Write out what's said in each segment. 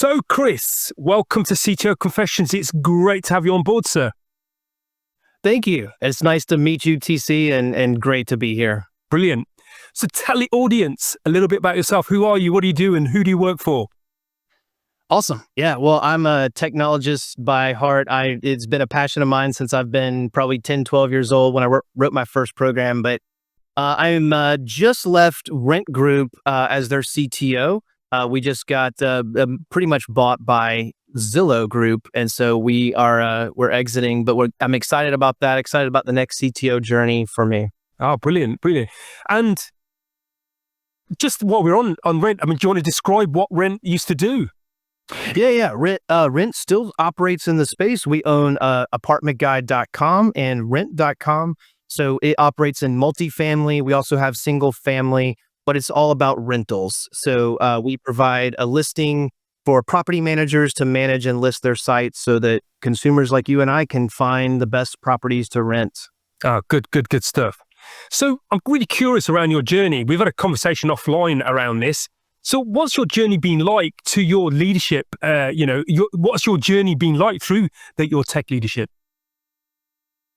So, Chris, welcome to CTO Confessions. It's great to have you on board, sir. Thank you. It's nice to meet you, TC, and great to be here. Brilliant. So tell the audience a little bit about yourself. Who are you? What do you do? And who do you work for? Awesome. Yeah, well, I'm a technologist by heart. It's been a passion of mine since I've been probably 10, 12 years old when I wrote my first program. But I'm just left Rent Group as their CTO. We just got pretty much bought by Zillow Group, and so we're exiting. But I'm excited about that. Excited about the next CTO journey for me. Oh, brilliant, brilliant. And just while we're on Rent, I mean, do you want to describe what Rent used to do? Yeah. Rent still operates in the space. We own apartmentguide.com and rent.com. So it operates in multifamily. We also have single family, but it's all about rentals. So we provide a listing for property managers to manage and list their sites so that consumers like you and I can find the best properties to rent. Oh, good stuff. So I'm really curious around your journey. We've had a conversation offline around this. So what's your journey been like to your leadership? What's your journey been like through your tech leadership?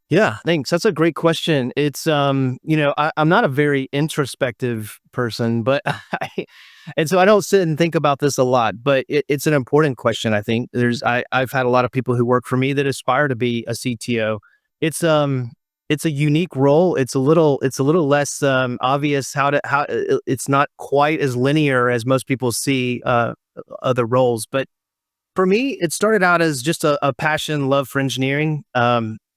Yeah, thanks. That's a great question. It's, I'm not a very introspective person, but and so I don't sit and think about this a lot, but it's an important question. I think I've had a lot of people who work for me that aspire to be a CTO. It's a unique role. It's a little less obvious how it's not quite as linear as most people see other roles. But for me, it started out as just a passion, love for engineering.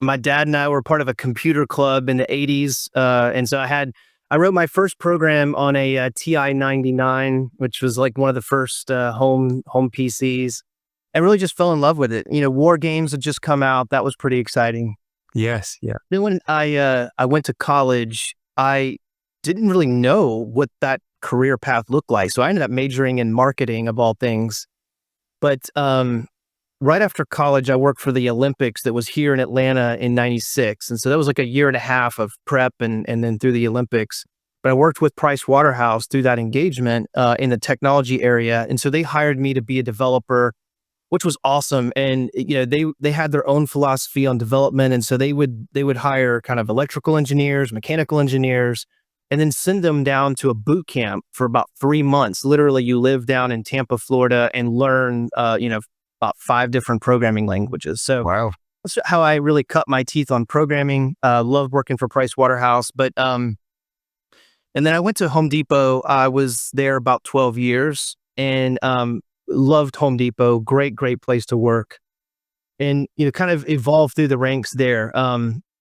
My dad and I were part of a computer club in the 80s. And so I wrote my first program on a TI 99, which was like one of the first home PCs, and really just fell in love with it. War games had just come out. That was pretty exciting. Yes. Yeah. Then when I went to college, I didn't really know what that career path looked like. So I ended up majoring in marketing of all things. But right after college, I worked for the Olympics that was here in Atlanta in '96. And so that was like a year and a half of prep and then through the Olympics. But I worked with Price Waterhouse through that engagement in the technology area. And so they hired me to be a developer, which was awesome. And they had their own philosophy on development, and so they would hire kind of electrical engineers, mechanical engineers, and then send them down to a boot camp for about 3 months. Literally, you live down in Tampa, Florida, and learn about 5 different programming languages. So wow, that's how I really cut my teeth on programming. Loved working for Price Waterhouse, but and then I went to Home Depot. I was there about 12 years, and loved Home Depot. Great place to work, and kind of evolved through the ranks there.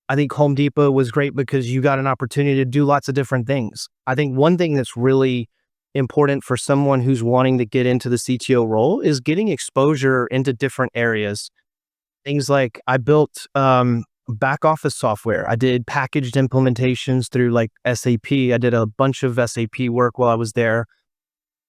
I think Home Depot was great because you got an opportunity to do lots of different things. I think one thing that's really important for someone who's wanting to get into the CTO role is getting exposure into different areas. Things like I built back office software. I did packaged implementations through like SAP. I did a bunch of SAP work while I was there.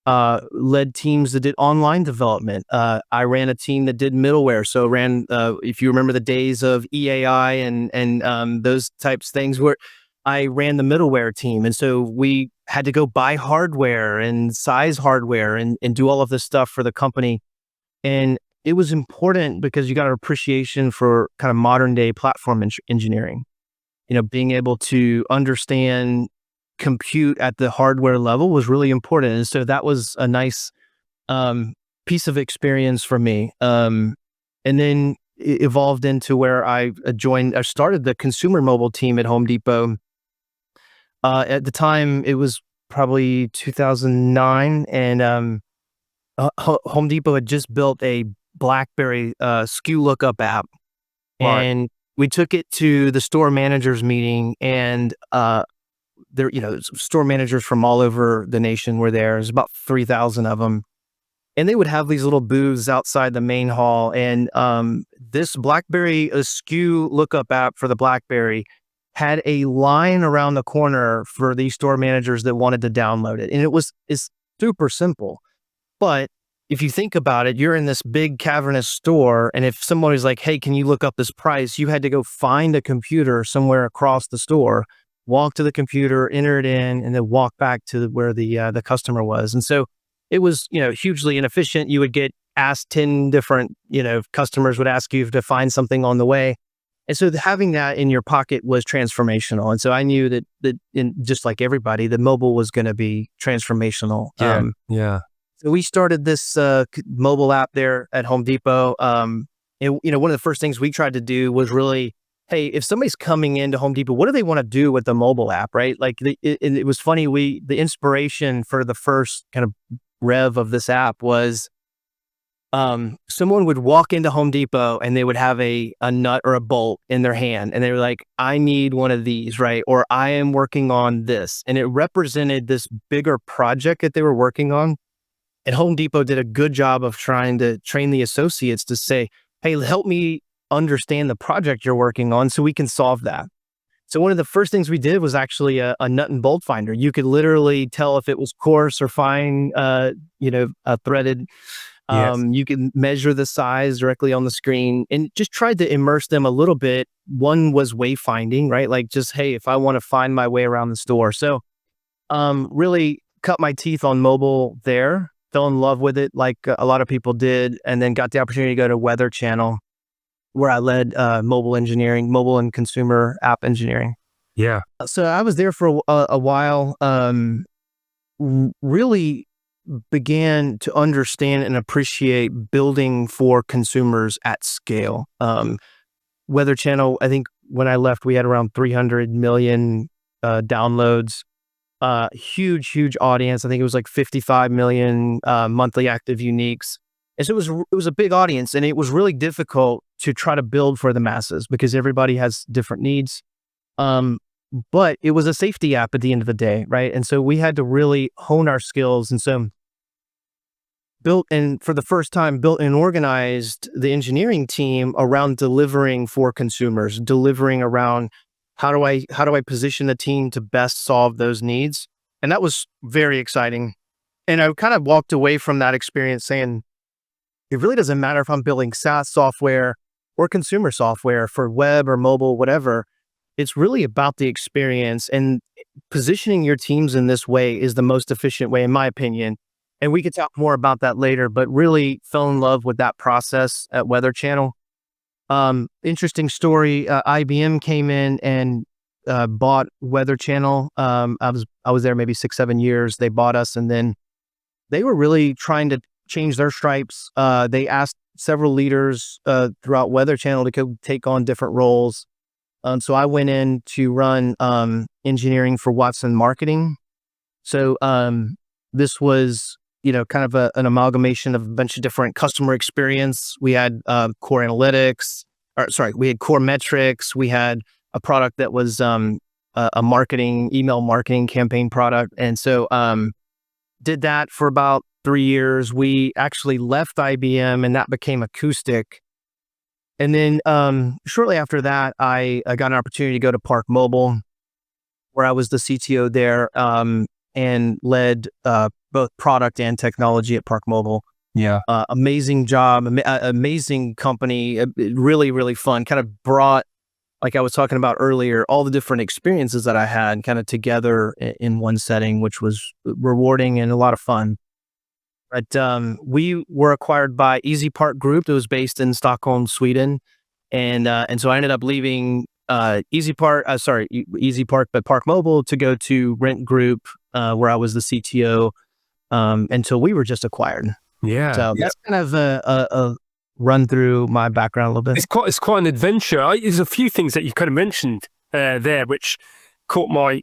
Led teams that did online development. I ran a team that did middleware. So ran, if you remember the days of EAI and those types of things, where I ran the middleware team. And so we had to go buy hardware and size hardware and do all of this stuff for the company. And it was important because you got an appreciation for kind of modern day platform engineering, being able to understand compute at the hardware level was really important. And so that was a nice piece of experience for me. And then it evolved into where I started the consumer mobile team at Home Depot. At the time, it was probably 2009, and Home Depot had just built a BlackBerry SKU lookup app. Right. And we took it to the store managers meeting, and there, store managers from all over the nation were there. There's about 3,000 of them. And they would have these little booths outside the main hall. And this BlackBerry SKU lookup app for the BlackBerry had a line around the corner for these store managers that wanted to download it. And it's super simple. But if you think about it, you're in this big cavernous store, and if someone was like, hey, can you look up this price? You had to go find a computer somewhere across the store, walk to the computer, enter it in, and then walk back to where the customer was. And so it was, hugely inefficient. You would get ask 10 different, customers would ask you to find something on the way. And so having that in your pocket was transformational. And so I knew that just like everybody, the mobile was going to be transformational. Yeah. So we started this mobile app there at Home Depot. And one of the first things we tried to do was really, hey, if somebody's coming into Home Depot, what do they want to do with the mobile app, right? Like it was funny. The inspiration for the first kind of rev of this app was someone would walk into Home Depot and they would have a nut or a bolt in their hand, and they were like, I need one of these, right? Or I am working on this. And it represented this bigger project that they were working on. And Home Depot did a good job of trying to train the associates to say, hey, help me understand the project you're working on so we can solve that. So one of the first things we did was actually a nut and bolt finder. You could literally tell if it was coarse or fine, threaded. Yes. You can measure the size directly on the screen, and just tried to immerse them a little bit. One was wayfinding, right? Like just, hey, if I want to find my way around the store. So really cut my teeth on mobile there, fell in love with it like a lot of people did, and then got the opportunity to go to Weather Channel, where I led mobile engineering, mobile and consumer app engineering. Yeah. So I was there for a while, really began to understand and appreciate building for consumers at scale. Weather Channel, I think when I left, we had around 300 million downloads, huge audience. I think it was like 55 million monthly active uniques. And so it was a big audience, and it was really difficult to try to build for the masses because everybody has different needs. But it was a safety app at the end of the day, right? And so we had to really hone our skills. And so for the first time, built and organized the engineering team around delivering for consumers, delivering around how do I position the team to best solve those needs? And that was very exciting. And I kind of walked away from that experience saying, it really doesn't matter if I'm building SaaS software or consumer software for web or mobile, whatever. It's really about the experience, and positioning your teams in this way is the most efficient way, in my opinion. And we could talk more about that later, but really fell in love with that process at Weather Channel. Interesting story. IBM came in and bought Weather Channel. I was there maybe 6-7 years. They bought us, and then they were really trying to change their stripes. They asked several leaders throughout Weather Channel to go take on different roles. So I went in to run engineering for Watson Marketing. So this was, kind of an amalgamation of a bunch of different customer experience. We had core analytics, we had core metrics. We had a product that was a email marketing campaign product. And so did that for about 3 years. We actually left IBM, and that became Acoustic. And then shortly after that, I got an opportunity to go to Park Mobile, where I was the CTO there, and led both product and technology at Park Mobile. Yeah. Amazing job, amazing company, really, really fun. Kind of brought, like I was talking about earlier, all the different experiences that I had kind of together in one setting, which was rewarding and a lot of fun. But we were acquired by Easy Park Group that was based in Stockholm, Sweden. And so I ended up leaving Easy Park, but Park Mobile to go to Rent Group, where I was the CTO, until we were just acquired. Yeah. So that's kind of a run through my background a little bit. It's quite an adventure. There's a few things that you kind of mentioned there, which caught my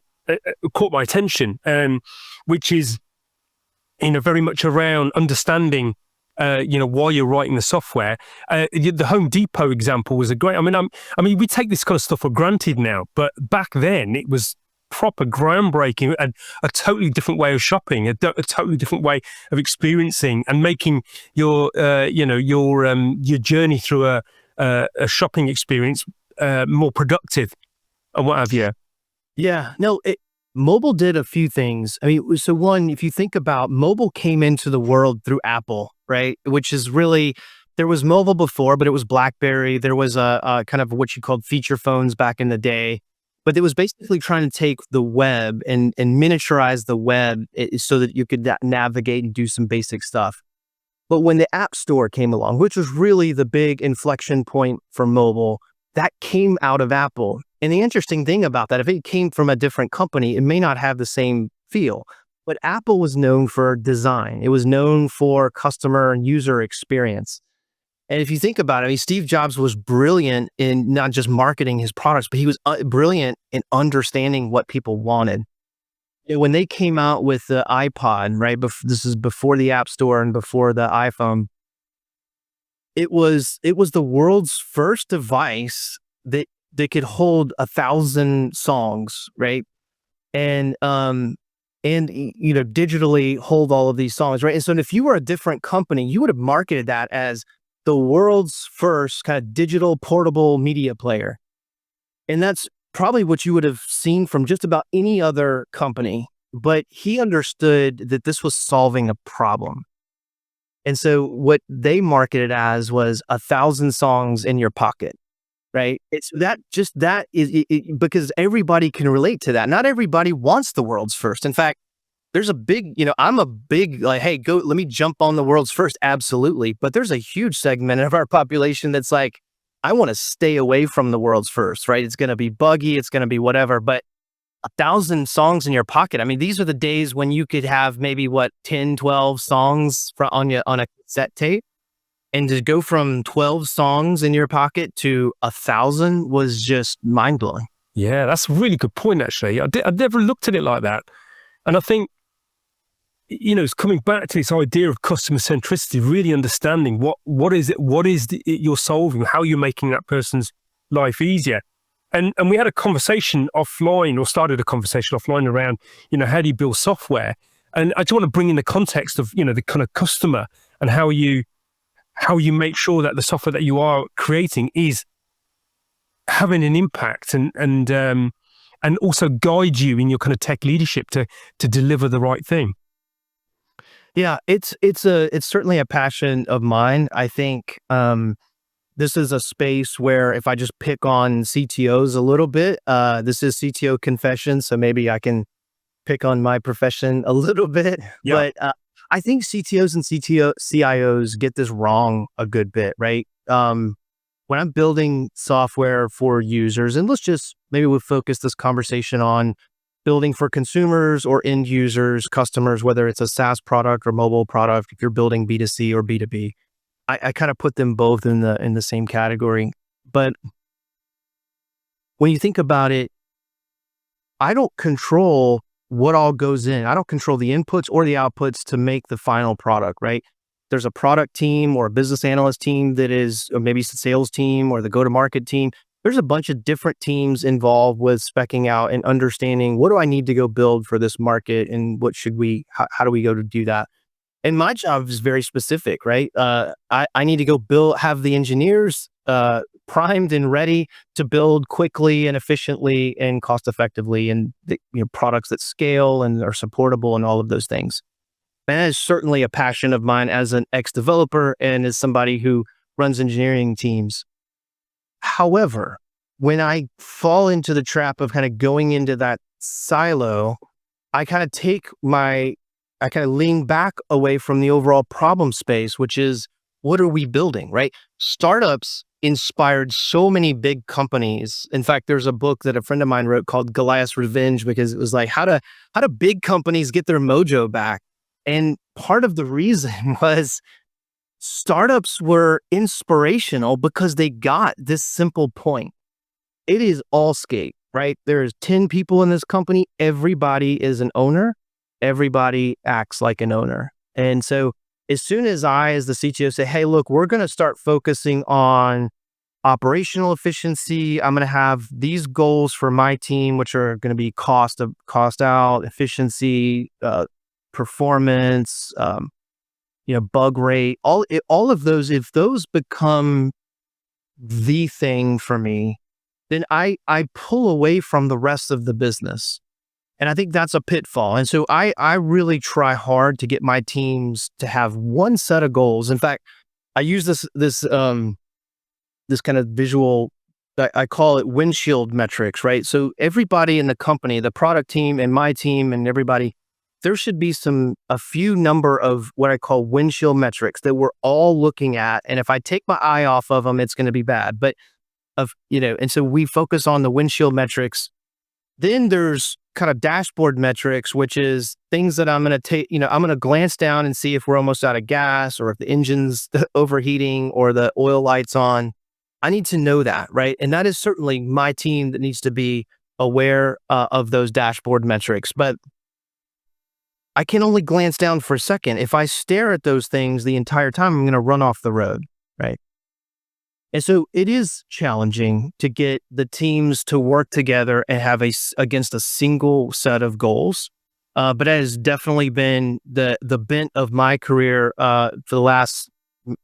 attention, which is, very much around understanding, why you're writing the software. The Home Depot example was a great. We take this kind of stuff for granted now, but back then it was proper groundbreaking and a totally different way of shopping, a totally different way of experiencing and making your journey through a shopping experience more productive and what have you. Yeah, no, mobile did a few things. So one, if you think about mobile came into the world through Apple, right? Which is really, there was mobile before, but it was BlackBerry. There was a kind of what you called feature phones back in the day. But it was basically trying to take the web and miniaturize the web so that you could navigate and do some basic stuff. But when the App Store came along, which was really the big inflection point for mobile, that came out of Apple. And the interesting thing about that, if it came from a different company, it may not have the same feel. But Apple was known for design. It was known for customer and user experience. And if you think about it, I mean, Steve Jobs was brilliant in not just marketing his products, but he was brilliant in understanding what people wanted. When they came out with the iPod, right? This is before the App Store and before the iPhone. It was the world's first device that could hold 1,000 songs, right? And digitally hold all of these songs, right? And so if you were a different company, you would have marketed that as the world's first kind of digital portable media player. And that's probably what you would have seen from just about any other company. But he understood that this was solving a problem. And so what they marketed as was 1,000 songs in your pocket, right? It's that is because everybody can relate to that. Not everybody wants the world's first. In fact, there's a big, I'm a big like, hey, let me jump on the world's first. Absolutely. But there's a huge segment of our population that's like, I want to stay away from the world's first, right? It's going to be buggy. It's going to be whatever. But 1,000 songs in your pocket. I mean, these are the days when you could have maybe 10, 12 songs on a cassette tape. And to go from 12 songs in your pocket to 1,000 was just mind blowing. Yeah, that's a really good point, actually. I'd never looked at it like that. And I think, it's coming back to this idea of customer centricity, really understanding what is it you're solving, how you're making that person's life easier. And we had a conversation offline, or started a conversation offline around, how do you build software? And I just want to bring in the context of, the kind of customer and how you make sure that the software that you are creating is having an impact and also guide you in your kind of tech leadership to deliver the right thing. Yeah, it's certainly a passion of mine. I think this is a space where if I just pick on CTOs a little bit, this is CTO confession, so maybe I can pick on my profession a little bit. Yeah. But I think CTOs and CIOs get this wrong a good bit, right? When I'm building software for users, and maybe we'll focus this conversation on building for consumers or end users, customers, whether it's a SaaS product or mobile product, if you're building B2C or B2B. I kind of put them both in the same category. But when you think about it, I don't control what all goes in. I don't control the inputs or the outputs to make the final product, right? There's a product team or a business analyst team or maybe it's the sales team or the go-to-market team. There's a bunch of different teams involved with speccing out and understanding what do I need to go build for this market and how do we go to do that? And my job is very specific, right? I need to go have the engineers primed and ready to build quickly and efficiently and cost effectively, and products that scale and are supportable and all of those things. And that is certainly a passion of mine as an ex-developer and as somebody who runs engineering teams. However, when I fall into the trap of kind of going into that silo, I kind of lean back away from the overall problem space, which is, what are we building, right? Startups inspired so many big companies. In fact, there's a book that a friend of mine wrote called Goliath's Revenge, because it was like, how do big companies get their mojo back? And part of the reason was startups were inspirational because they got this simple point. It is all skate, right? There's 10 people in this company. Everybody is an owner. Everybody acts like an owner. And so as soon as I, as the CTO, say, hey, look, we're going to start focusing on operational efficiency. I'm going to have these goals for my team, which are going to be cost out, efficiency, performance, bug rate, all of those. If those become the thing for me, then I pull away from the rest of the business. And I think that's a pitfall. And so I really try hard to get my teams to have one set of goals. In fact, I use this kind of visual, I call it windshield metrics, right? So everybody in the company, the product team and my team and everybody there should be a few number of what I call windshield metrics that we're all looking at. And if I take my eye off of them, it's going to be bad. But and so we focus on the windshield metrics. Then there's kind of dashboard metrics, which is things that I'm going to take, I'm going to glance down and see if we're almost out of gas or if the engine's overheating or the oil light's on. I need to know that, right? And that is certainly my team that needs to be aware of those dashboard metrics. But I can only glance down for a second. If I stare at those things the entire time, I'm going to run off the road, right? And so it is challenging to get the teams to work together and have against a single set of goals. But that has definitely been the bent of my career for the last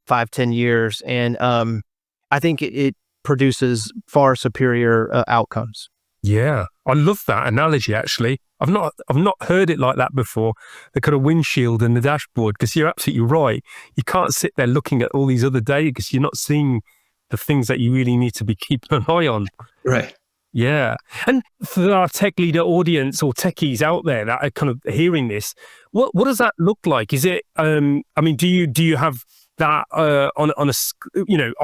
5-10 years. And I think it produces far superior outcomes. Yeah, I love that analogy. Actually, I've not heard it like that before. The kind of windshield and the dashboard, because you're absolutely right. You can't sit there looking at all these other data because you're not seeing the things that you really need to be keeping an eye on. Right. Yeah. And for our tech leader audience or techies out there that are kind of hearing this, what does that look like? Is it? Do you have that on a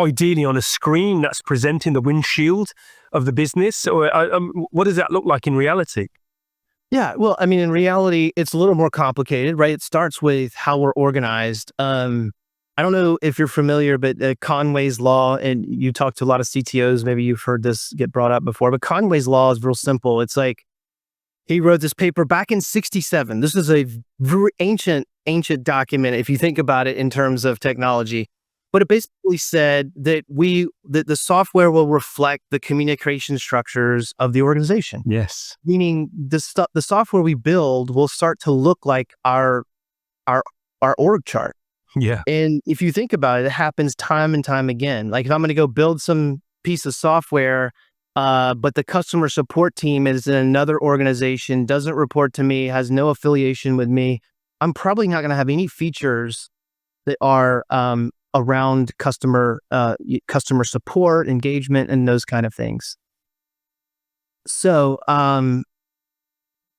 ideally on a screen that's presenting the windshield of the business, or what does that look like in reality? Yeah, well, in reality, it's a little more complicated, right? It starts with how we're organized. I don't know if you're familiar, but Conway's Law, and you talk to a lot of CTOs, maybe you've heard this get brought up before, but Conway's Law is real simple. It's like, he wrote this paper back in 1967. This is a very ancient document, if you think about it in terms of technology. But it basically said that the software will reflect the communication structures of the organization. Yes. Meaning the software we build will start to look like our org chart. Yeah. And if you think about it, it happens time and time again. Like if I'm going to go build some piece of software, but the customer support team is in another organization, doesn't report to me, has no affiliation with me, I'm probably not going to have any features that are around customer support, engagement, and those kind of things. So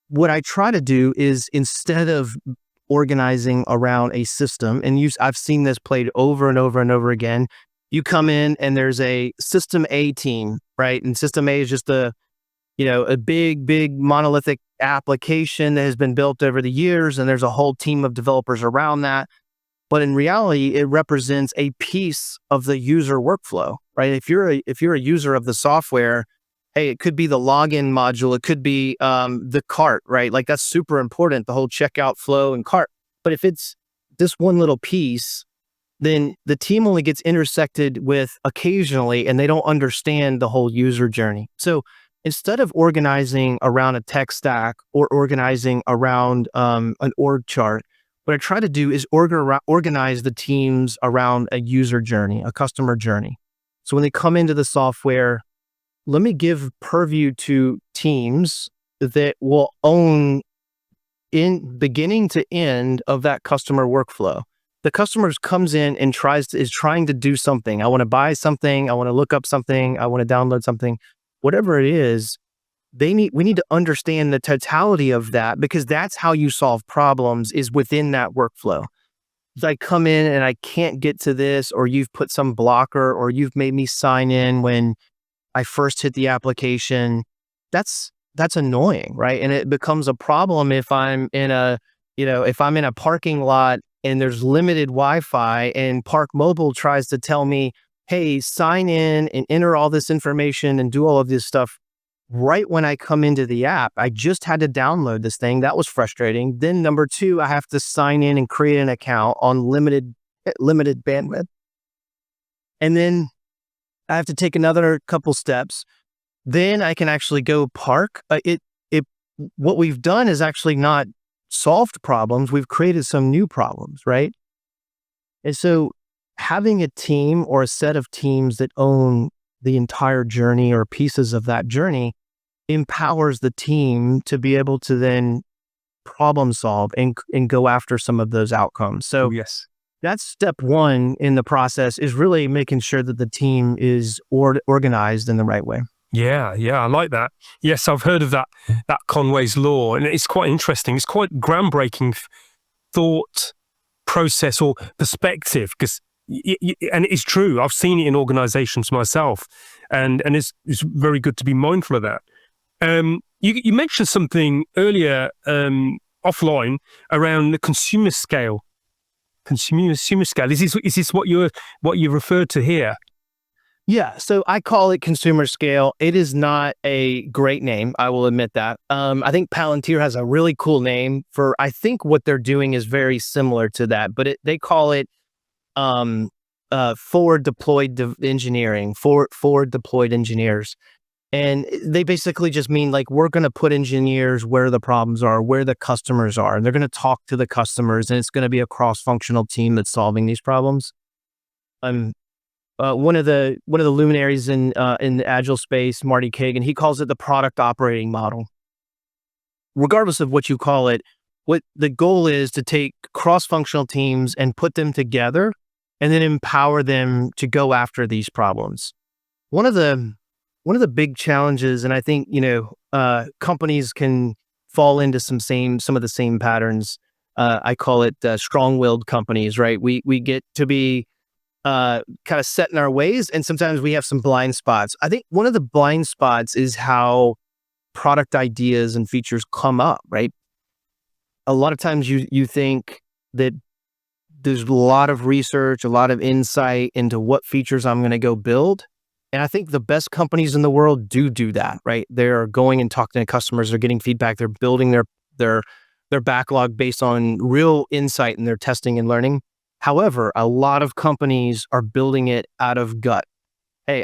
what I try to do is, instead of organizing around a system, and I've seen this played over and over and over again. You come in and there's a system A team, right? And system A is just a big monolithic application that has been built over the years, and there's a whole team of developers around that. But in reality, it represents a piece of the user workflow, right? If you're a user of the software, hey, it could be the login module, it could be the cart, right? Like that's super important, the whole checkout flow and cart. But if it's this one little piece, then the team only gets intersected with occasionally, and they don't understand the whole user journey. So instead of organizing around a tech stack or organizing around an org chart, what I try to do is organize the teams around a user journey, a customer journey. So when they come into the software, let me give purview to teams that will own in beginning to end of that customer workflow. The customer comes in and is trying to do something. I want to buy something. I want to look up something. I want to download something. Whatever it is, we need to understand the totality of that, because that's how you solve problems, is within that workflow. If I come in and I can't get to this, or you've put some blocker, or you've made me sign in when I first hit the application, that's annoying, right? And it becomes a problem if I'm in a parking lot and there's limited Wi-Fi, and Park Mobile tries to tell me, hey, sign in and enter all this information and do all of this stuff right when I come into the app. I just had to download this thing. That was frustrating. Then number two, I have to sign in and create an account on limited bandwidth. And then I have to take another couple steps. Then I can actually go park. What we've done is actually not solved problems. We've created some new problems, right? And so having a team or a set of teams that own the entire journey or pieces of that journey empowers the team to be able to then problem solve and go after some of those outcomes. So yes, that's step one in the process, is really making sure that the team is organized in the right way. Yeah, yeah, I like that. Yes, I've heard of that Conway's law, and it's quite interesting. It's quite groundbreaking thought process or perspective because and it's true. I've seen it in organizations myself, and it's very good to be mindful of that. You mentioned something earlier offline around the consumer scale. Consumer scale. Is this what you referred to here? Yeah, so I call it consumer scale. It is not a great name, I will admit that. I think Palantir has a really cool name for. I think what they're doing is very similar to that, but they call it um, forward deployed engineering, forward deployed engineers. And they basically just mean like we're going to put engineers where the problems are, where the customers are, and they're going to talk to the customers, and it's going to be a cross-functional team that's solving these problems. Um, one of the luminaries in the agile space, Marty Kagan, he calls it the product operating model. Regardless of what you call it, what the goal is to take cross-functional teams and put them together, and then empower them to go after these problems. One of the one of the big challenges, and I think companies can fall into some of the same patterns. I call it strong-willed companies, right? We get to be kind of set in our ways, and sometimes we have some blind spots. I think one of the blind spots is how product ideas and features come up, right? A lot of times you think that there's a lot of research, a lot of insight into what features I'm going to go build. And I think the best companies in the world do that, right? They're going and talking to customers, they're getting feedback, they're building their backlog based on real insight in their testing and learning. However, a lot of companies are building it out of gut. Hey,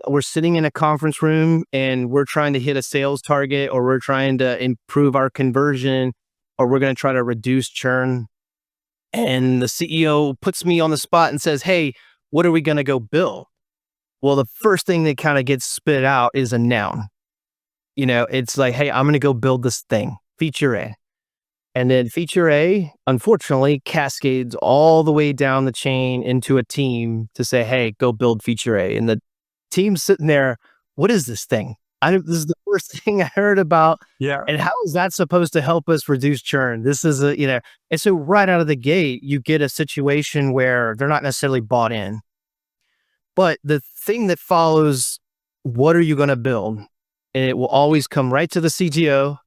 we're sitting in a conference room and we're trying to hit a sales target, or we're trying to improve our conversion, or we're going to try to reduce churn. And the CEO puts me on the spot and says, hey, what are we going to go build? Well, the first thing that kind of gets spit out is a noun. It's like, hey, I'm going to go build this thing, feature A. And then feature A, unfortunately, cascades all the way down the chain into a team to say, hey, go build feature A. And the team's sitting there, what is this thing? This is the first thing I heard about. Yeah. And how is that supposed to help us reduce churn? This is and so right out of the gate, you get a situation where they're not necessarily bought in. But the thing that follows, what are you going to build? And it will always come right to the CTO.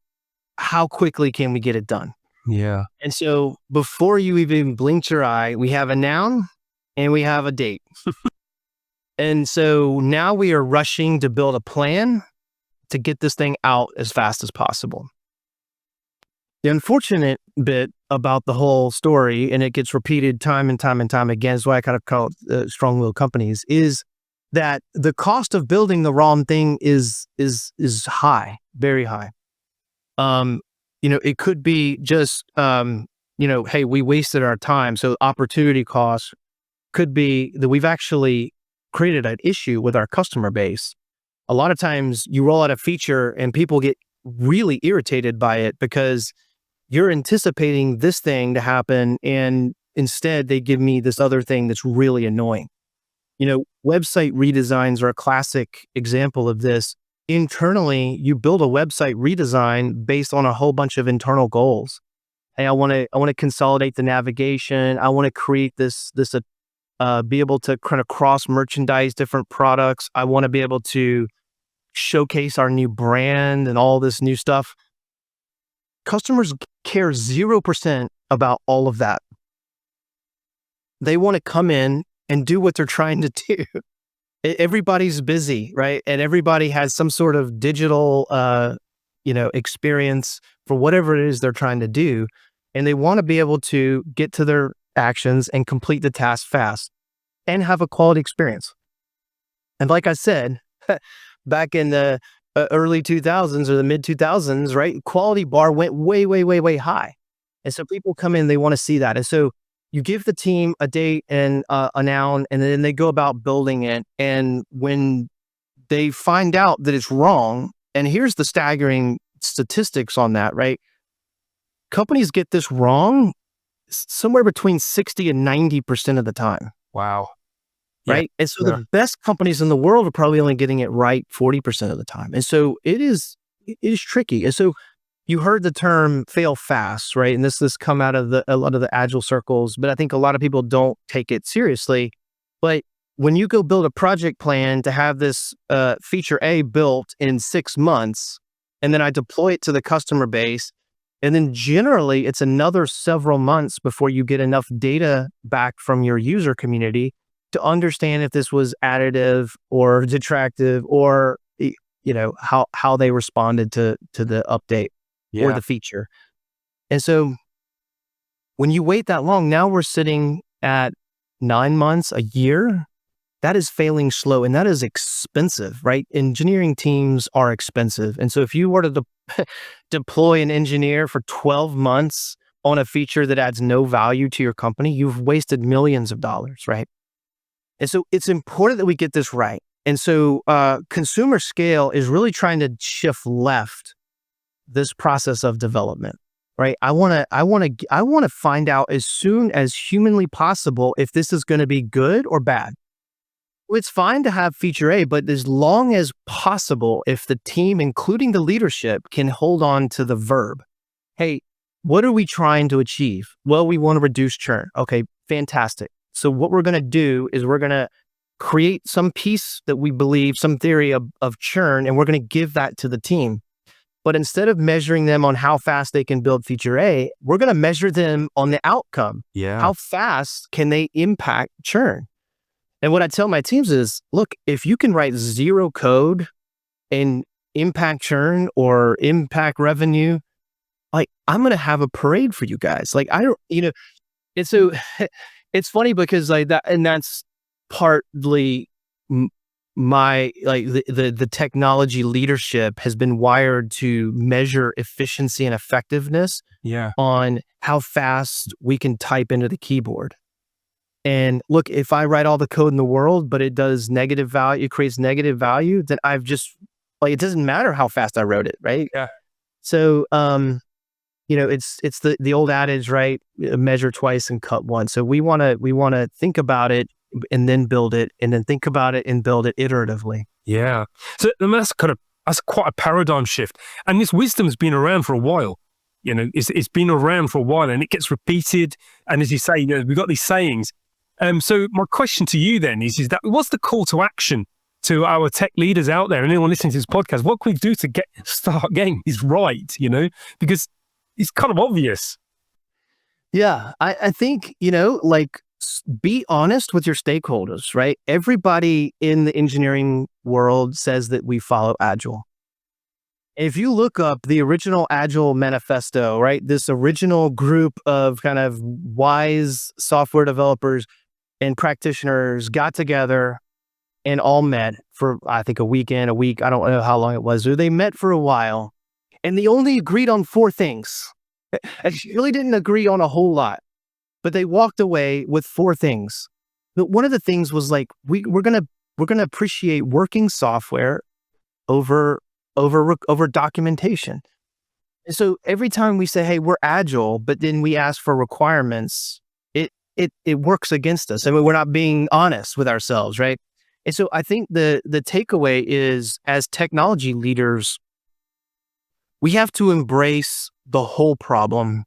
How quickly can we get it done? Yeah. And so before you even blinked your eye, we have a noun and we have a date. And so now we are rushing to build a plan to get this thing out as fast as possible. The unfortunate bit about the whole story, and it gets repeated time and time and time again, is why I kind of call it strong-willed companies, is that the cost of building the wrong thing is high, very high. It could be just, hey, we wasted our time. So opportunity costs could be that we've actually created an issue with our customer base. A lot of times you roll out a feature and people get really irritated by it because you're anticipating this thing to happen, and instead they give me this other thing that's really annoying. Website redesigns are a classic example of this. Internally, you build a website redesign based on a whole bunch of internal goals. Hey, I want to consolidate the navigation. I want to create this be able to kind of cross merchandise different products. I want to be able to showcase our new brand and all this new stuff. Customers care 0% about all of that. They want to come in and do what they're trying to do. Everybody's busy, right? And everybody has some sort of digital, experience for whatever it is they're trying to do. And they want to be able to get to their actions and complete the task fast and have a quality experience. And like I said, back in the early 2000s or the mid 2000s, right? Quality bar went way, way, way, way high. And so people come in, they want to see that. And so you give the team a date and a noun, and then they go about building it. And when they find out that it's wrong, and here's the staggering statistics on that, right? Companies get this wrong somewhere between 60 and 90% of the time. Wow. Yeah. right? And so Yeah. the best companies in the world are probably only getting it right 40% of the time. And so it is tricky. And so you heard the term fail fast, right? And this come out of a lot of the agile circles, but I think a lot of people don't take it seriously. But when you go build a project plan to have this feature A built in 6 months, and then I deploy it to the customer base, and then generally it's another several months before you get enough data back from your user community to understand if this was additive or detractive, or how they responded to the update or Yeah. the feature. And so when you wait that long, now we're sitting at 9 months, a year. That is failing slow, and that is expensive, right? Engineering teams are expensive. And so if you were to deploy an engineer for 12 months on a feature that adds no value to your company, you've wasted millions of dollars, right? And so it's important that we get this right. And so consumer scale is really trying to shift left this process of development, right? I want to find out as soon as humanly possible if this is going to be good or bad. It's fine to have feature A, but as long as possible, if the team, including the leadership, can hold on to the verb. Hey, what are we trying to achieve? Well, we want to reduce churn. Okay, fantastic. So what we're going to do is we're going to create some piece that we believe, some theory of churn, and we're going to give that to the team. But instead of measuring them on how fast they can build feature A, we're going to measure them on the outcome. Yeah. How fast can they impact churn? And what I tell my teams is, look, if you can write zero code and impact churn or impact revenue, like, I'm going to have a parade for you guys. Like, I don't, and so it's funny because like that, and that's partly my, like the technology leadership has been wired to measure efficiency and effectiveness Yeah. on how fast we can type into the keyboard. And look, if I write all the code in the world, but it does negative value, it creates negative value, then I've just, like, it doesn't matter how fast I wrote it, right? Yeah. So, it's the old adage, right? Measure twice and cut once. So we want to think about it and then build it, and then think about it and build it iteratively. Yeah. So I mean, that's quite a paradigm shift. And this wisdom's been around for a while. It's been around for a while, and it gets repeated. And as you say, we've got these sayings. So my question to you then is that what's the call to action to our tech leaders out there and anyone listening to this podcast? What can we do to start getting this right? Because it's kind of obvious. Yeah, I think, be honest with your stakeholders, right? Everybody in the engineering world says that we follow Agile. If you look up the original Agile manifesto, right, this original group of kind of wise software developers and practitioners got together and all met for, I think, a week, I don't know how long it was. They met for a while, and they only agreed on 4 things. They really didn't agree on a whole lot, but they walked away with 4 things. But one of the things was like, we're gonna appreciate working software over documentation. And so every time we say, hey, we're Agile, but then we ask for requirements, it works against us. I mean, we're not being honest with ourselves, right? And so I think the takeaway is, as technology leaders, we have to embrace the whole problem.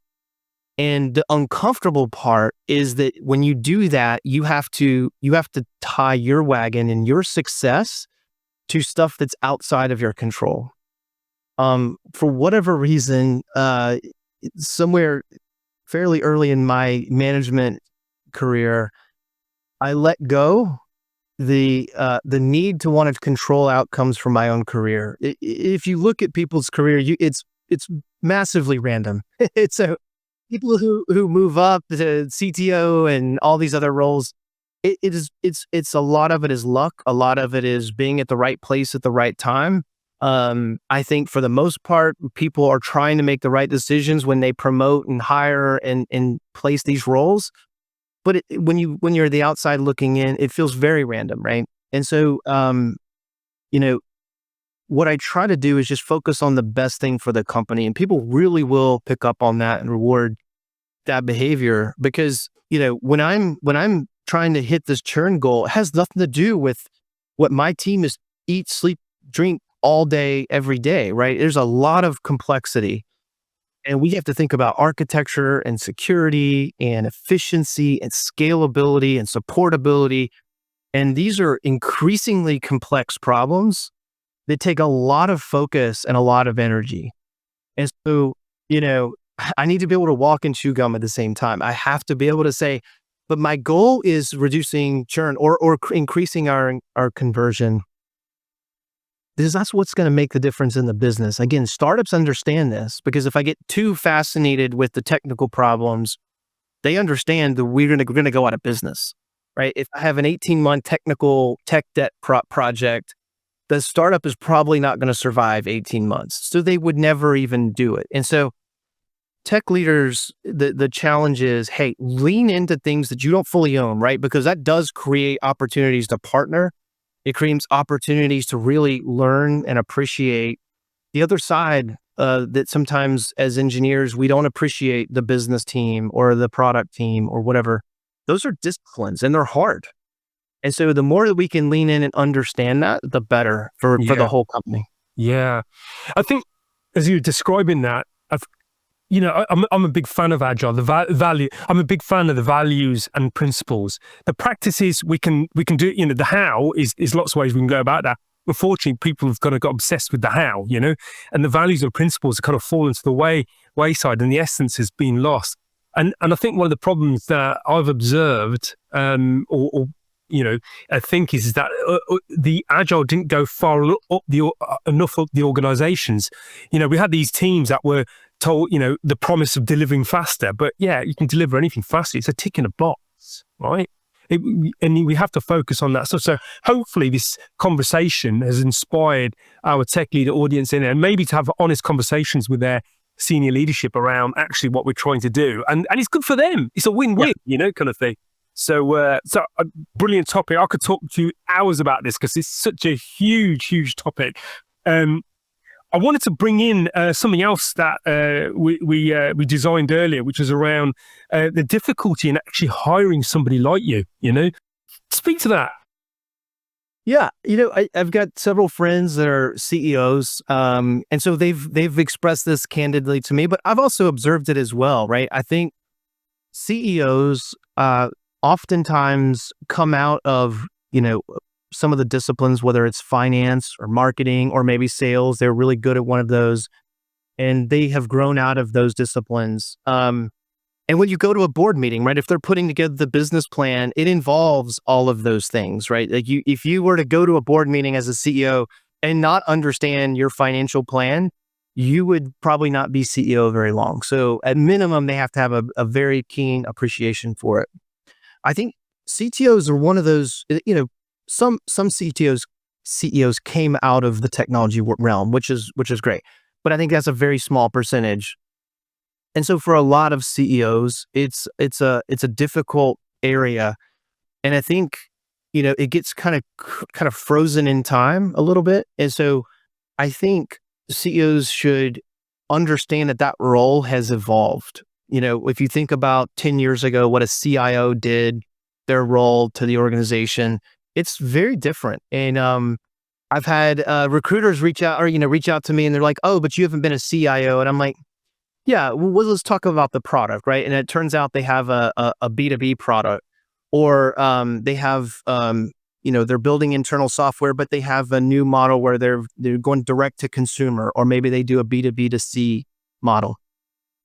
And the uncomfortable part is that when you do that, you have to tie your wagon and your success to stuff that's outside of your control. For whatever reason, somewhere fairly early in my management career, I let go the need to want to control outcomes from my own career. If you look at people's career, it's massively random. It's people who move up to CTO and all these other roles. It's a lot of it is luck. A lot of it is being at the right place at the right time. I think for the most part, people are trying to make the right decisions when they promote and hire and place these roles. But when you're the outside looking in, it feels very random, right? And so, what I try to do is just focus on the best thing for the company, and people really will pick up on that and reward that behavior. Because when I'm trying to hit this churn goal, it has nothing to do with what my team is eat, sleep, drink all day, every day, right? There's a lot of complexity. And we have to think about architecture and security and efficiency and scalability and supportability. And these are increasingly complex problems that take a lot of focus and a lot of energy. And so, I need to be able to walk and chew gum at the same time. I have to be able to say, but my goal is reducing churn or increasing our conversion, because that's what's going to make the difference in the business. Again, startups understand this, because if I get too fascinated with the technical problems, they understand that we're going to go out of business, right? If I have an 18-month technical tech debt project, the startup is probably not going to survive 18 months. So they would never even do it. And so tech leaders, the challenge is, hey, lean into things that you don't fully own, right? Because that does create opportunities to partner. It creates opportunities to really learn and appreciate the other side, that sometimes as engineers, we don't appreciate the business team or the product team or whatever. Those are disciplines and they're hard. And so the more that we can lean in and understand that, the better for the whole company. Yeah. I think as you're describing that, I'm a big fan of Agile, the value. I'm a big fan of the values and principles. The practices we can do, the how is lots of ways we can go about that. Unfortunately, people have got obsessed with the how, and the values and principles have kind of fallen to the wayside, and the essence has been lost. And I think one of the problems that I've observed, I think is that the Agile didn't go far enough up the organizations. We had these teams that were told, the promise of delivering faster, but you can deliver anything faster. It's a tick in a box, right? And we have to focus on that. So hopefully this conversation has inspired our tech leader audience in there, and maybe to have honest conversations with their senior leadership around actually what we're trying to do. And it's good for them. It's a win-win, kind of thing. So a brilliant topic. I could talk to you hours about this because it's such a huge, huge topic. I wanted to bring in something else that we designed earlier, which was around the difficulty in actually hiring somebody like you. Speak to that. Yeah, I've got several friends that are CEOs, and so they've expressed this candidly to me. But I've also observed it as well, right? I think CEOs oftentimes come out of some of the disciplines, whether it's finance or marketing or maybe sales. They're really good at one of those, and they have grown out of those disciplines. And when you go to a board meeting, right, if they're putting together the business plan, it involves all of those things, right? Like if you were to go to a board meeting as a CEO and not understand your financial plan, you would probably not be CEO very long. So at minimum, they have to have a very keen appreciation for it. I think CTOs are one of those, some CEOs came out of the technology realm, which is great, but I think that's a very small percentage. And so for a lot of CEOs, it's a difficult area, and I think it gets kind of frozen in time a little bit. And so I think CEOs should understand that role has evolved. If you think about 10 years ago, what a CIO did, their role to the organization, it's very different. And I've had recruiters reach out to me, and they're like, "Oh, but you haven't been a CIO," and I'm like, "Yeah, well, let's talk about the product, right?" And it turns out they have a B2B product, or they have they're building internal software, but they have a new model where they're going direct to consumer, or maybe they do a B2B to C model.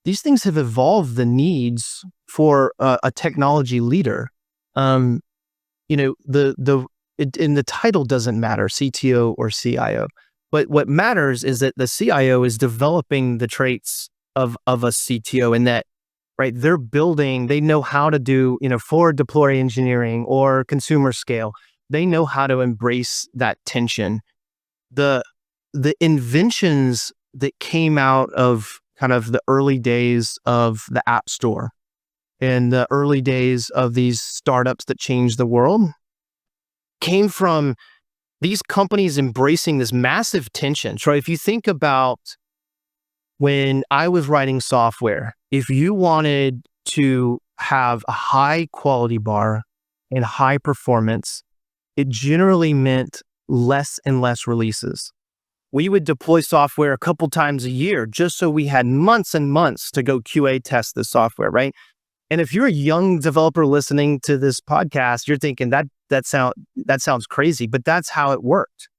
These things have evolved the needs for a technology leader. And the title doesn't matter, CTO or CIO, but what matters is that the CIO is developing the traits of a CTO, in that, right, they know how to do, forward deploy engineering or consumer scale. They know how to embrace that tension. The inventions that came out of kind of the early days of the App Store and the early days of these startups that changed the world came from these companies embracing this massive tension. So if you think about when I was writing software, if you wanted to have a high quality bar and high performance, it generally meant less and less releases. We would deploy software a couple times a year just so we had months and months to go QA test the software, right? And if you're a young developer listening to this podcast, you're thinking that sounds crazy, but that's how it worked.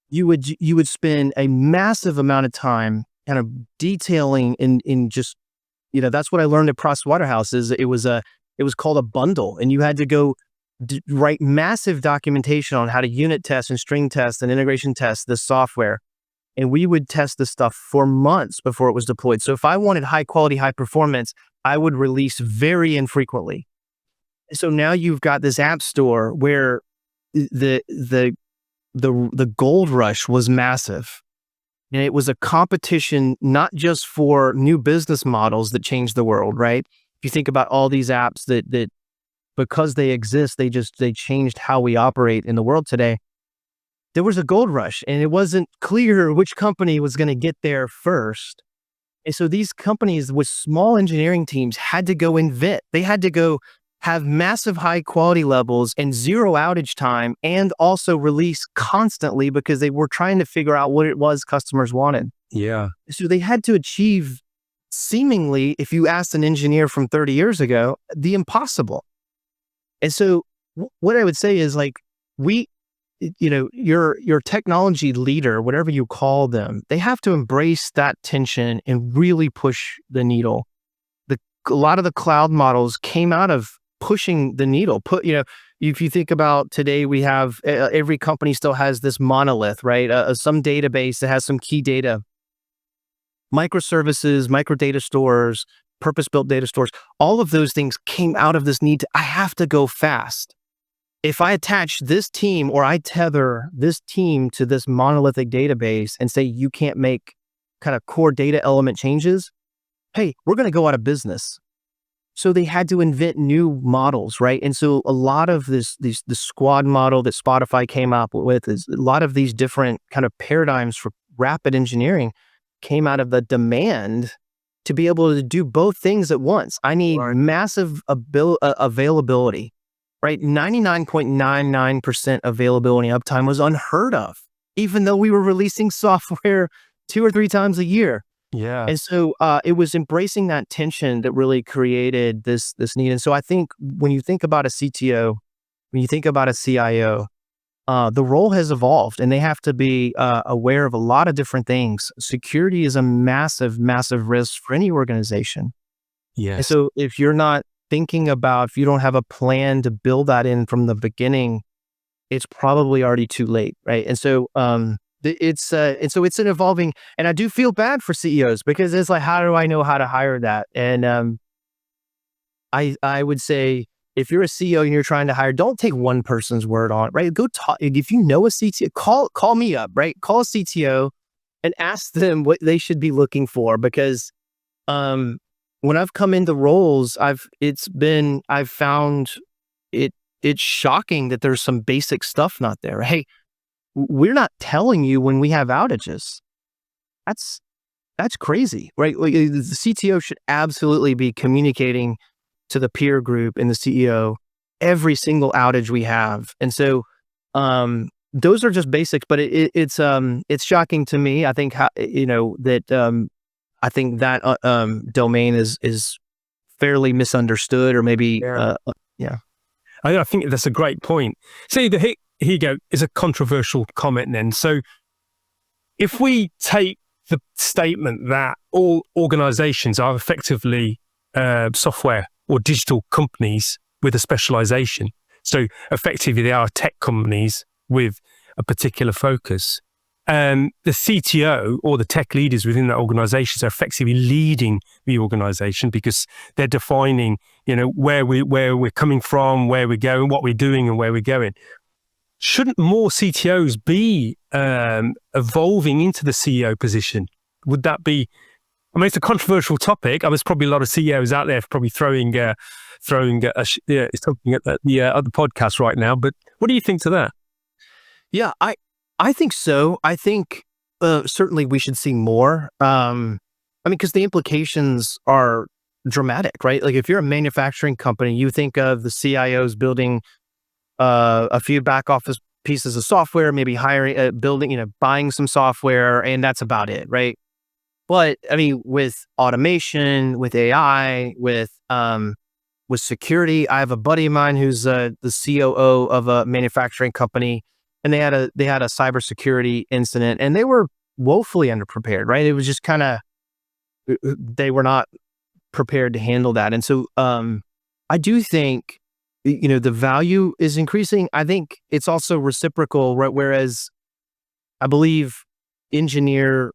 You would spend a massive amount of time kind of detailing in just, that's what I learned at Price Waterhouse is it was called a bundle, and you had to go write massive documentation on how to unit test and string test and integration test the software. And we would test this stuff for months before it was deployed. So if I wanted high quality, high performance, I would release very infrequently. So now you've got this app store where the gold rush was massive. And it was a competition, not just for new business models that changed the world, right? If you think about all these apps that because they exist, they changed how we operate in the world today. There was a gold rush, and it wasn't clear which company was going to get there first. And so these companies with small engineering teams had to go invent. They had to go have massive high quality levels and zero outage time, and also release constantly because they were trying to figure out what it was customers wanted. Yeah. So they had to achieve, seemingly, if you asked an engineer from 30 years ago, the impossible. And so what I would say is your technology leader, whatever you call them, they have to embrace that tension and really push the needle. A lot of the cloud models came out of pushing the needle. If you think about today, we have every company still has this monolith, right? Some database that has some key data, microservices, micro data stores, purpose-built data stores. All of those things came out of this need I have to go fast. If I attach this team or I tether this team to this monolithic database and say you can't make kind of core data element changes, hey, we're going to go out of business. So they had to invent new models, right? And so a lot of the squad model that Spotify came up with is a lot of these different kind of paradigms for rapid engineering came out of the demand to be able to do both things at once. I need massive availability, right? 99.99% availability uptime was unheard of, even though we were releasing software 2 or 3 times a year. Yeah. And so it was embracing that tension that really created this need. And so I think when you think about a CTO, when you think about a CIO, the role has evolved, and they have to be aware of a lot of different things. Security is a massive, massive risk for any organization. Yes. And so if you don't have a plan to build that in from the beginning, it's probably already too late, right? And so it's an evolving, and I do feel bad for CEOs because it's like, how do I know how to hire that? And I would say, if you're a CEO and you're trying to hire, don't take one person's word on it, right? Go talk. If you know a CTO, call me up, right? Call a CTO and ask them what they should be looking for. Because when I've come into roles, I've found it's shocking that there's some basic stuff not there. Hey, we're not telling you when we have outages. That's crazy, right? Like, the CTO should absolutely be communicating to the peer group and the CEO every single outage we have. And so those are just basics, but it's shocking to me. I think I think that domain is fairly misunderstood, or maybe yeah. I think that's a great point. See, here you go, is a controversial comment then. So if we take the statement that all organizations are effectively software or digital companies with a specialization, so effectively they are tech companies with a particular focus, the CTO or the tech leaders within that organization are effectively leading the organization because they're defining, where we're coming from, where we're going, what we're doing, and where we're going. Shouldn't more CTOs be evolving into the CEO position? Would that be? I mean, it's a controversial topic. There's probably a lot of CEOs out there probably throwing something at the other podcast right now. But what do you think to that? Yeah, I think so. I think certainly we should see more. Because the implications are dramatic, right? Like, if you're a manufacturing company, you think of the CIOs building a few back office pieces of software, maybe hiring, building, buying some software, and that's about it, right? But I mean, with automation, with AI, with security, I have a buddy of mine who's the COO of a manufacturing company, and they had a cybersecurity incident, and they were woefully underprepared, right? It was just kind of they were not prepared to handle that, and so I do think the value is increasing. I think it's also reciprocal, right? Whereas I believe engineering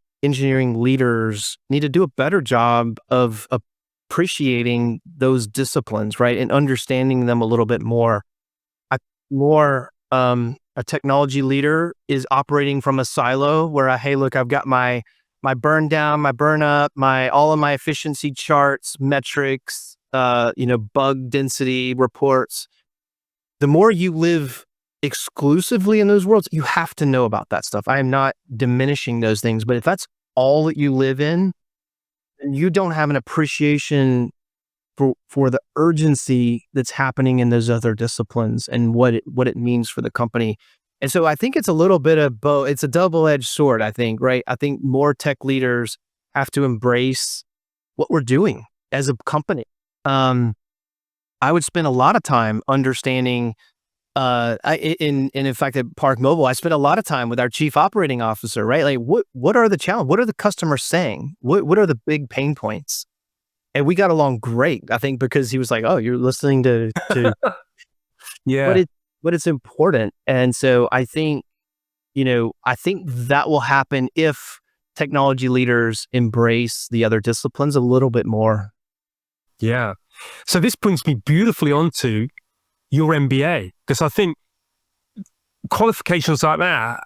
leaders need to do a better job of appreciating those disciplines, right? And understanding them a little bit more. A technology leader is operating from a silo where hey, look, I've got my burn down, my burn up, all of my efficiency charts, metrics, bug density reports. The more you live exclusively in those worlds, you have to know about that stuff. I am not diminishing those things, but if that's all that you live in, and you don't have an appreciation for the urgency that's happening in those other disciplines and what it means for the company. And so I think it's a little bit of both. It's a double-edged sword, I think, right? I think more tech leaders have to embrace what we're doing as a company. I would spend a lot of time understanding in fact, at Park Mobile, I spent a lot of time with our chief operating officer, right? Like what are the challenges? What are the customers saying? What are the big pain points? And we got along great, I think, because he was like, "Oh, you're listening to Yeah. but it's important." And so I think that will happen if technology leaders embrace the other disciplines a little bit more. Yeah. So this brings me beautifully onto your MBA, because I think qualifications like that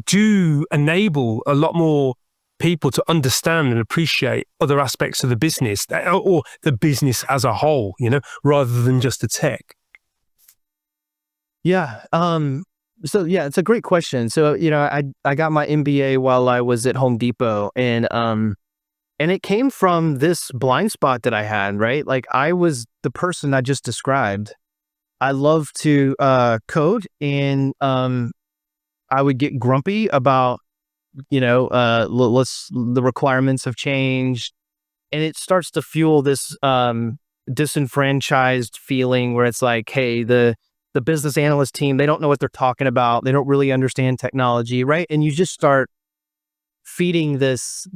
do enable a lot more people to understand and appreciate other aspects of the business, or the business as a whole, rather than just the tech. Yeah. So yeah, it's a great question. So, I got my MBA while I was at Home Depot, and it came from this blind spot that I had, right? Like I was the person I just described. I love to code, and I would get grumpy about, the requirements have changed, and it starts to fuel this disenfranchised feeling where it's like, hey, the business analyst team, they don't know what they're talking about. They don't really understand technology, right? And you just start feeding this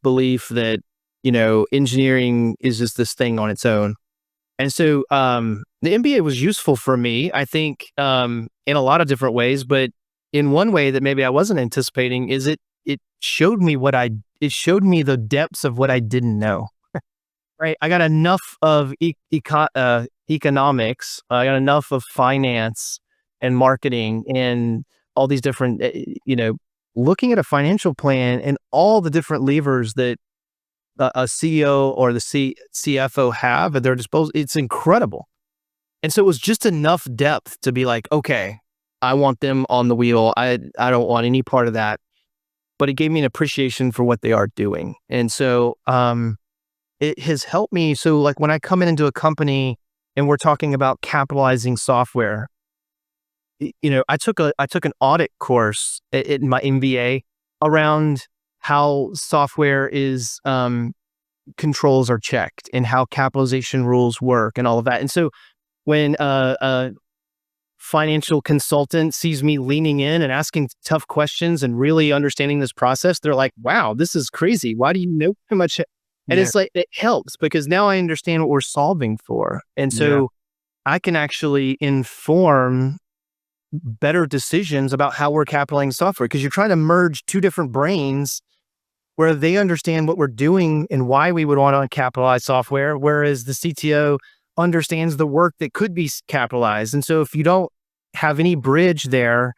belief that engineering is just this thing on its own. And so the MBA was useful for me, I think, in a lot of different ways, but in one way that maybe I wasn't anticipating is it showed me it showed me the depths of what I didn't know. Right? I got enough of economics, I got enough of finance and marketing and all these different looking at a financial plan and all the different levers that a CEO or the CFO have at their disposal. It's incredible. And so it was just enough depth to be like, okay, I want them on the wheel. I don't want any part of that. But it gave me an appreciation for what they are doing. And so it has helped me. So like when I come into a company and we're talking about capitalizing software, I took an audit course in my MBA around how software is controls are checked and how capitalization rules work and all of that. And so when a financial consultant sees me leaning in and asking tough questions and really understanding this process, they're like, "Wow, this is crazy. Why do you know so much?" And it's like, it helps because now I understand what we're solving for. And so I can actually inform better decisions about how we're capitalizing software, because you're trying to merge two different brains where they understand what we're doing and why we would want to capitalize software, whereas the CTO understands the work that could be capitalized. And so if you don't have any bridge there,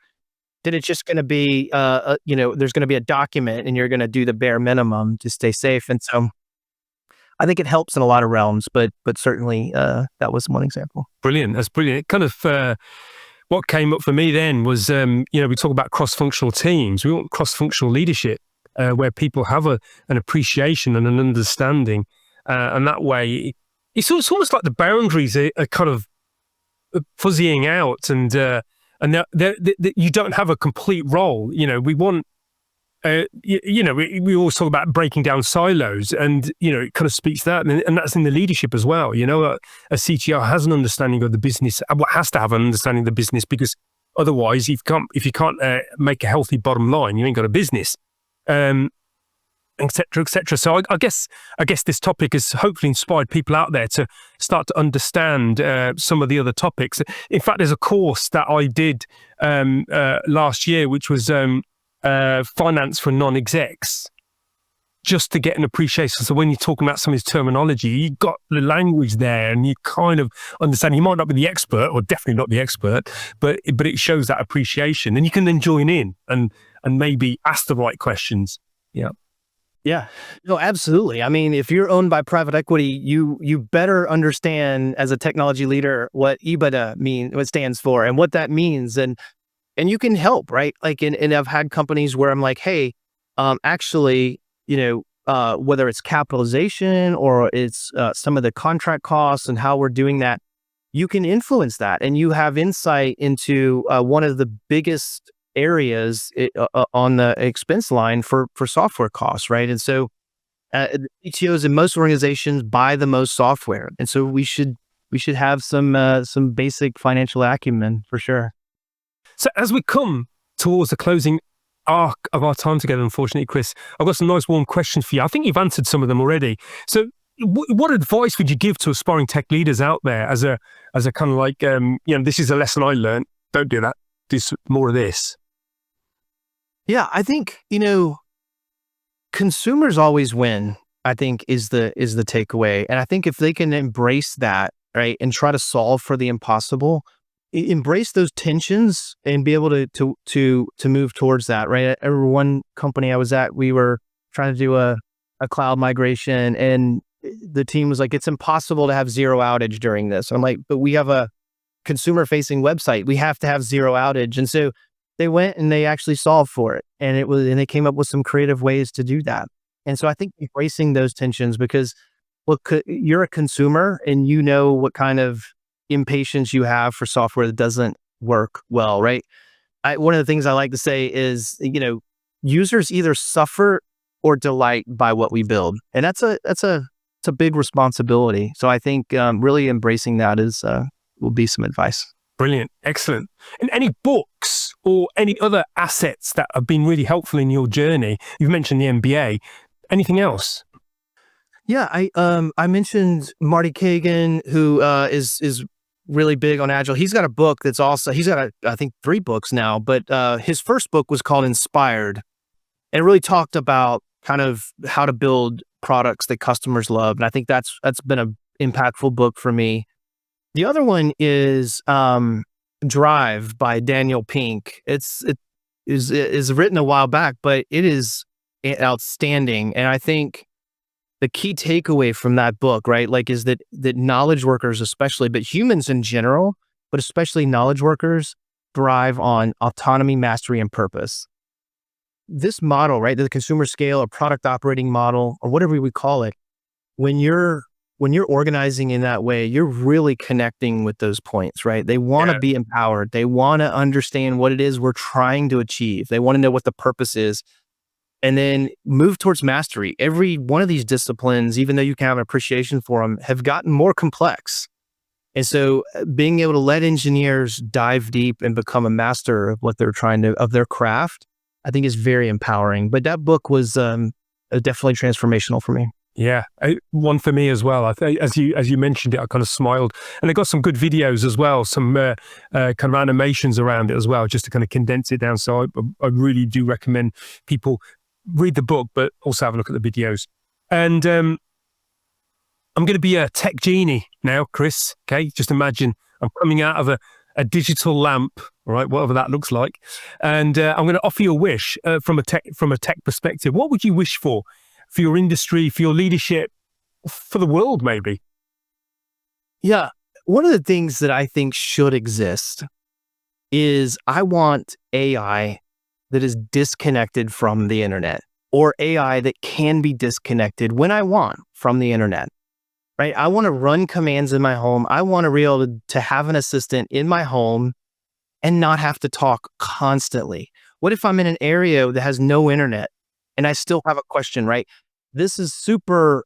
then it's just going to be, there's going to be a document and you're going to do the bare minimum to stay safe. And so I think it helps in a lot of realms, but certainly that was one example. Brilliant. That's brilliant. It kind of, what came up for me then was, we talk about cross-functional teams. We want cross-functional leadership where people have an appreciation and an understanding. And that way, it's almost like the boundaries are kind of fuzzying out, and you don't have a complete role. We want. We always talk about breaking down silos, and it kind of speaks to that, and that's in the leadership as well. A CTO has an understanding of the business, has to have an understanding of the business, because otherwise, if you can't make a healthy bottom line, you ain't got a business, et cetera, et cetera. So I guess this topic has hopefully inspired people out there to start to understand some of the other topics. In fact, there's a course that I did last year, which was finance for non-execs, just to get an appreciation. So when you're talking about some of his terminology, you got the language there, and you kind of understand. You might not be the expert, or definitely not the expert, but it shows that appreciation, and you can then join in and maybe ask the right questions. Yeah. Yeah, no, absolutely. I mean, if you're owned by private equity, you better understand as a technology leader what EBITDA what stands for, and what that means, and you can help, right? Like, and I've had companies where I'm like, hey, actually, whether it's capitalization or it's some of the contract costs and how we're doing that, you can influence that, and you have insight into one of the biggest areas on the expense line for software costs, right? And so CTOs in most organizations buy the most software, and so we should have some basic financial acumen for sure. So as we come towards the closing arc of our time together, unfortunately, Chris, I've got some nice warm questions for you. I think you've answered some of them already. So what advice would you give to aspiring tech leaders out there as a kind of like, this is a lesson I learned. Don't do that. Do more of this. Yeah, I think, consumers always win, I think is the takeaway. And I think if they can embrace that, right, and try to solve for the impossible, embrace those tensions and be able to move towards that, right? At one company I was at, we were trying to do a cloud migration, and the team was like, it's impossible to have zero outage during this. I'm like, but we have a consumer facing website. We have to have zero outage. And so they went and they actually solved for it. And they came up with some creative ways to do that. And so I think embracing those tensions, because you're a consumer and you know what kind of impatience you have for software that doesn't work well, right? One of the things I like to say is, users either suffer or delight by what we build, and that's a big responsibility. So I think really embracing that will be some advice. Brilliant, excellent. And any books or any other assets that have been really helpful in your journey? You've mentioned the MBA. Anything else? Yeah, I mentioned Marty Kagan, who is really big on Agile. He's got a book he's got, I think, 3 books now, but his first book was called Inspired, and it really talked about kind of how to build products that customers love. And I think that's been an impactful book for me. The other one is Drive by Daniel Pink. It is written a while back, but it is outstanding. And I think the key takeaway from that book, right, like, is that knowledge workers especially, but humans in general, but especially knowledge workers, thrive on autonomy, mastery, and purpose. This model, right, the consumer scale or product operating model, or whatever we call it, when you're organizing in that way, you're really connecting with those points, right? They want to be empowered. They want to understand what it is we're trying to achieve. They want to know what the purpose is, and then move towards mastery. Every one of these disciplines, even though you can have an appreciation for them, have gotten more complex. And so being able to let engineers dive deep and become a master of what they're of their craft, I think is very empowering. But that book was definitely transformational for me. Yeah, one for me as well. I think as you mentioned it, I kind of smiled, and they got some good videos as well, some kind of animations around it as well, just to kind of condense it down. So I really do recommend people read the book, but also have a look at the videos. And I'm going to be a tech genie now, Chris. Okay, just imagine I'm coming out of a digital lamp, all right, whatever that looks like, and I'm going to offer you a wish from a tech perspective. What would you wish for your industry, for your leadership, for the world, maybe? Yeah, one of the things that I think should exist is I want AI that is disconnected from the internet, or AI that can be disconnected when I want from the internet. right? I want to run commands in my home. I want to be able to have an assistant in my home and not have to talk constantly. What if I'm in an area that has no internet and I still have a question, right? This is super,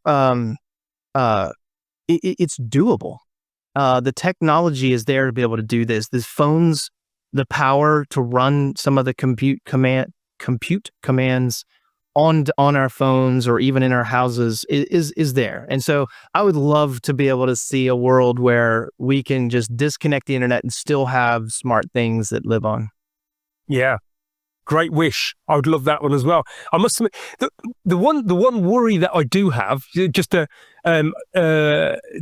it's doable. The technology is there to be able to do this. These phones, the power to run some of the compute commands on our phones or even in our houses is there. And so I would love to be able to see a world where we can just disconnect the internet and still have smart things that live on. Yeah. Great wish. I would love that one as well. I must admit, the one worry that I do have, just to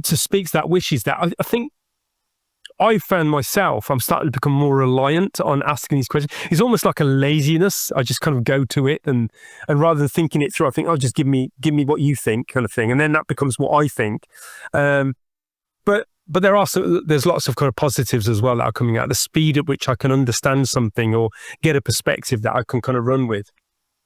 speak to that wish, is that I think I found myself, I'm starting to become more reliant on asking these questions. It's almost like a laziness. I just kind of go to it, and rather than thinking it through, I think, oh, just give me what you think, kind of thing, and then that becomes what I think. But there's lots of kind of positives as well that are coming out. The speed at which I can understand something or get a perspective that I can kind of run with.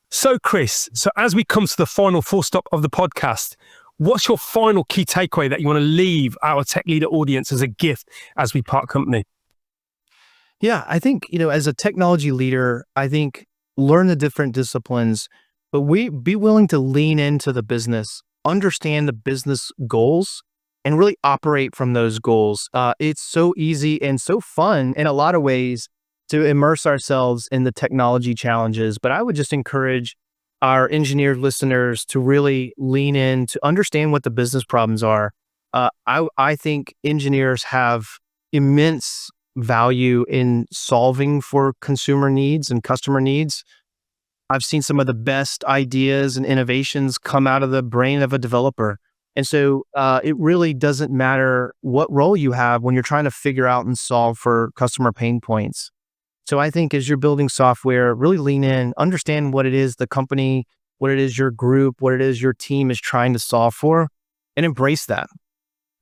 So, Chris, as we come to the final full stop of the podcast, what's your final key takeaway that you want to leave our tech leader audience as a gift as we part company? Yeah, I think, as a technology leader, I think learn the different disciplines, but be willing to lean into the business, understand the business goals, and really operate from those goals. It's so easy and so fun in a lot of ways to immerse ourselves in the technology challenges. But I would just encourage our engineered listeners to really lean in to understand what the business problems are. I think engineers have immense value in solving for consumer needs and customer needs. I've seen some of the best ideas and innovations come out of the brain of a developer. And so it really doesn't matter what role you have when you're trying to figure out and solve for customer pain points. So I think as you're building software, really lean in, understand what it is the company, what it is your group, what it is your team is trying to solve for, and embrace that.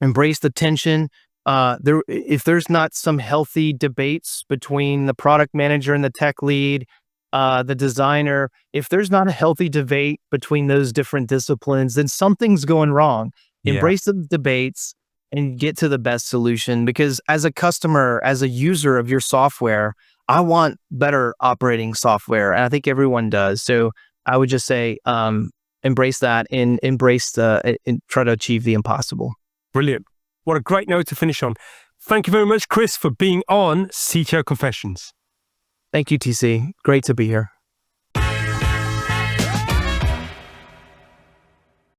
Embrace the tension. If there's not some healthy debates between the product manager and the tech lead, the designer, if there's not a healthy debate between those different disciplines, then something's going wrong. Yeah. Embrace the debates and get to the best solution. Because as a customer, as a user of your software, I want better operating software. And I think everyone does. So I would just say, embrace that and try to achieve the impossible. Brilliant. What a great note to finish on. Thank you very much, Chris, for being on CTO Confessions. Thank you, TC. Great to be here.